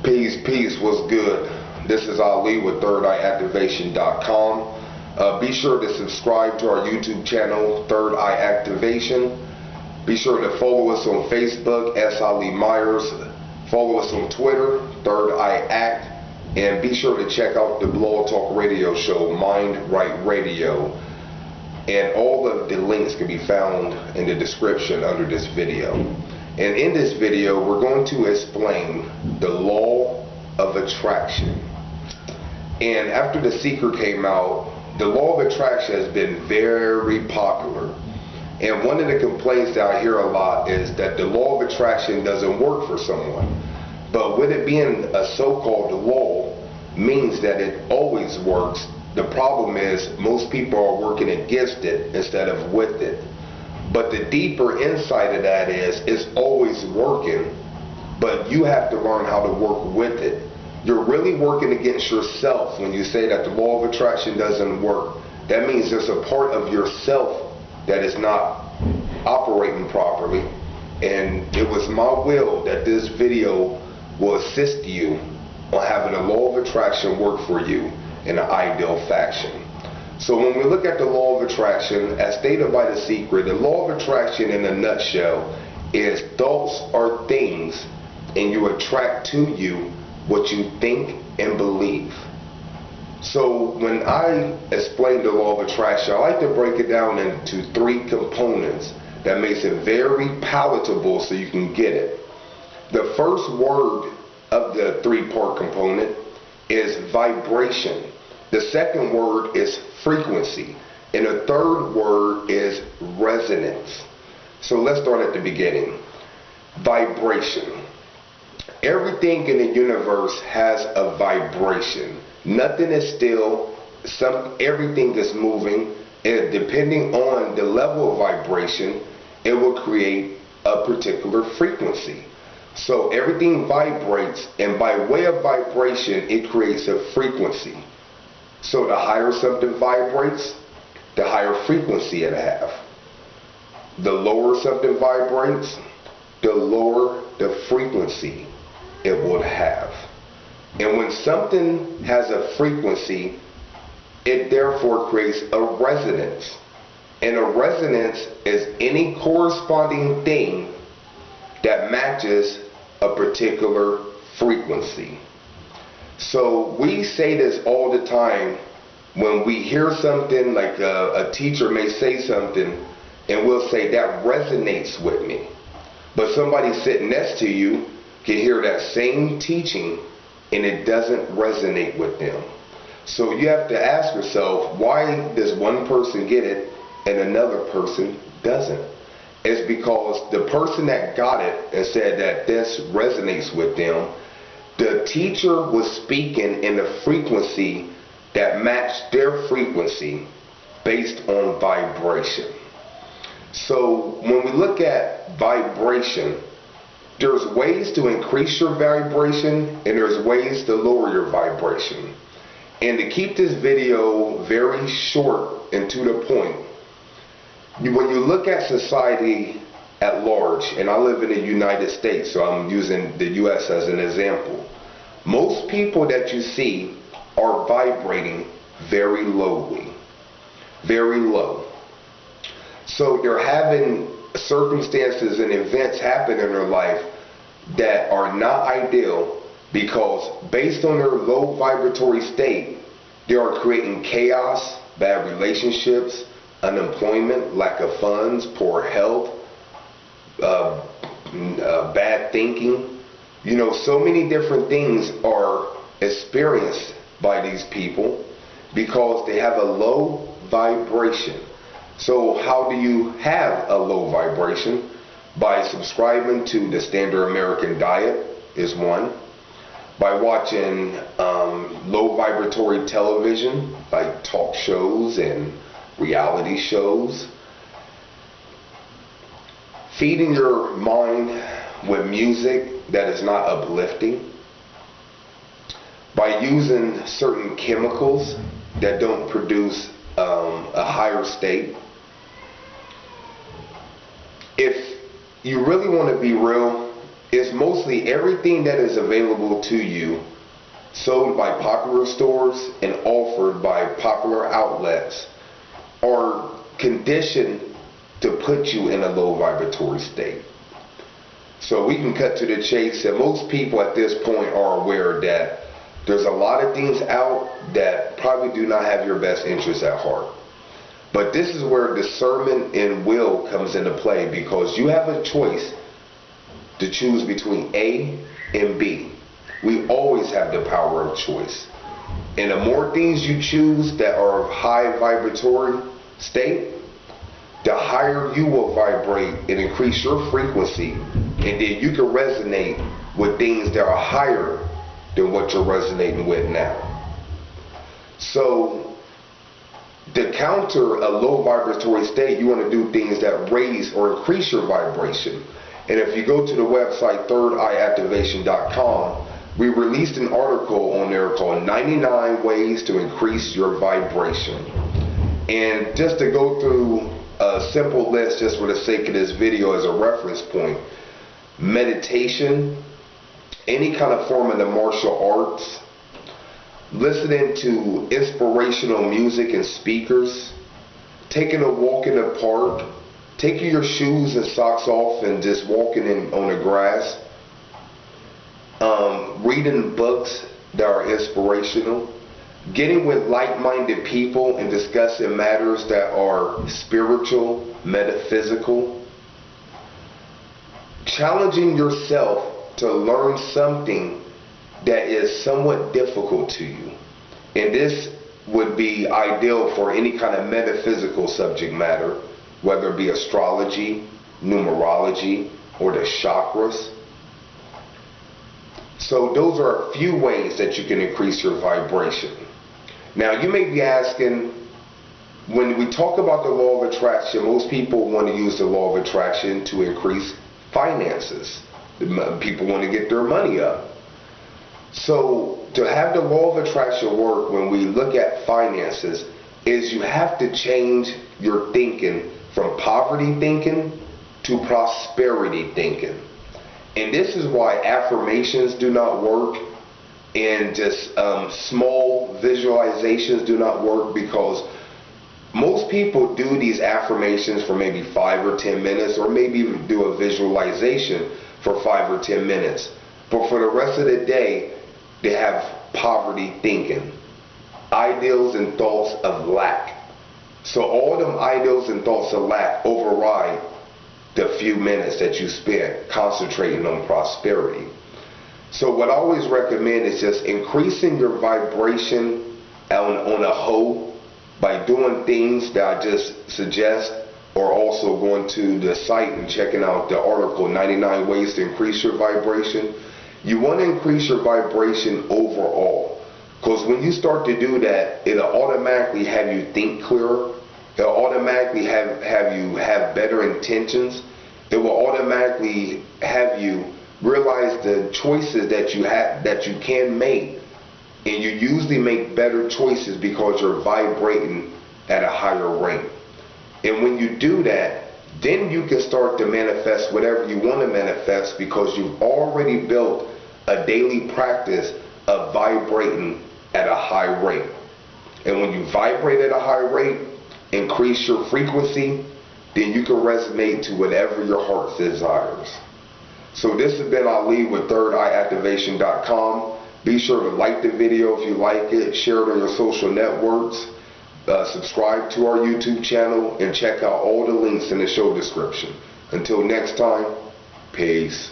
Peace, peace, what's good? This is Ali with ThirdEyeActivation.com. Be sure to subscribe to our YouTube channel, Third Eye Activation. Be sure to follow us on Facebook, S. Ali Myers. Follow us on Twitter, Third Eye Act. And be sure to check out the Blog Talk radio show, Mind Right Radio. And all of the links can be found in the description under this video. And in this video, we're going to explain the law of attraction. And after The Secret came out, the law of attraction has been very popular. And one of the complaints that I hear a lot is that the law of attraction doesn't work for someone. But with it being a so-called law means that it always works. The problem is most people are working against it instead of with it. But the deeper insight of that is it's always working, but you have to learn how to work with it. You're really working against yourself when you say that the law of attraction doesn't work. That means there's a part of yourself that is not operating properly. And it was my will that this video will assist you on having the law of attraction work for you in an ideal fashion. So when we look at the law of attraction, as stated by The Secret, the law of attraction in a nutshell is thoughts are things, and you attract to you what you think and believe. So when I explain the law of attraction, I like to break it down into three components that makes it very palatable so you can get it. The first word of the three-part component is vibration. The second word is frequency. And the third word is resonance. So let's start at the beginning. Vibration. Everything in the universe has a vibration. Nothing is still. Everything is moving. And depending on the level of vibration, it will create a particular frequency. So everything vibrates, and by way of vibration, it creates a frequency. So the higher something vibrates, the higher frequency it have. The lower something vibrates, the lower the frequency it would have. And when something has a frequency, it therefore creates a resonance. And a resonance is any corresponding thing that matches a particular frequency. So we say this all the time when we hear something, like a teacher may say something and we'll say that resonates with me. But somebody sitting next to you can hear that same teaching and it doesn't resonate with them. So you have to ask yourself, why does one person get it and another person doesn't? It's because the person that got it and said that this resonates with them, the teacher was speaking in a frequency that matched their frequency based on vibration. So when we look at vibration, there's ways to increase your vibration and there's ways to lower your vibration. And to keep this video very short and to the point, when you look at society at large, and I live in the United States, so I'm using the US as an example, most people that you see are vibrating very lowly, very low. So they're having circumstances and events happen in their life that are not ideal because based on their low vibratory state, they are creating chaos, bad relationships, unemployment, lack of funds, poor health, bad thinking. You know, so many different things are experienced by these people because they have a low vibration. So how do you have a low vibration? By subscribing to the standard American diet is one. By watching low vibratory television like talk shows and reality shows. Feeding your mind with music that is not uplifting. By using certain chemicals that don't produce a higher state. If you really want to be real, It's mostly everything that is available to you, sold by popular stores and offered by popular outlets, are conditioned to put you in a low vibratory state. So we can cut to the chase, and most people at this point are aware that there's a lot of things out that probably do not have your best interests at heart. But this is where discernment and will comes into play, because you have a choice to choose between A and B. We always have the power of choice. And the more things you choose that are of high vibratory state, the higher you will vibrate and increase your frequency, and then you can resonate with things that are higher than what you're resonating with now. So to counter a low vibratory state, you want to do things that raise or increase your vibration. And if you go to the website thirdEyeActivation.com, we released an article on there called 99 Ways to Increase Your Vibration. And just to go through a simple list, just for the sake of this video as a reference point: meditation, any kind of form of the martial arts, listening to inspirational music and speakers, taking a walk in the park, taking your shoes and socks off and just walking on the grass, reading books that are inspirational, getting with like-minded people and discussing matters that are spiritual, metaphysical, challenging yourself to learn something that is somewhat difficult to you. And this would be ideal for any kind of metaphysical subject matter, whether it be astrology, numerology, or the chakras. So those are a few ways that you can increase your vibration. Now you may be asking, when we talk about the law of attraction, most people want to use the law of attraction to increase finances. People want to get their money up. So to have the law of attraction work when we look at finances is you have to change your thinking from poverty thinking to prosperity thinking. And this is why affirmations do not work, and just small visualizations do not work, because most people do these affirmations for maybe 5 or 10 minutes, or maybe even do a visualization for 5 or 10 minutes. But for the rest of the day, they have poverty thinking, ideals and thoughts of lack. So all them ideals and thoughts of lack override the few minutes that you spent concentrating on prosperity. So what I always recommend is just increasing your vibration on a whole by doing things that I just suggest, or also going to the site and checking out the article 99 Ways to Increase Your Vibration. You want to increase your vibration overall, because when you start to do that, it'll automatically have you think clearer. It'll automatically have you have better intentions. It will automatically have you realize the choices that you can make, and you usually make better choices because you're vibrating at a higher rate. And when you do that, then you can start to manifest whatever you want to manifest, because you've already built a daily practice of vibrating at a high rate. And when you vibrate at a high rate, increase your frequency, then you can resonate to whatever your heart desires. So this has been Ali with thirdEyeActivation.com. Be sure to like the video if you like it, share it on your social networks, subscribe to our YouTube channel, and check out all the links in the show description. Until next time, peace.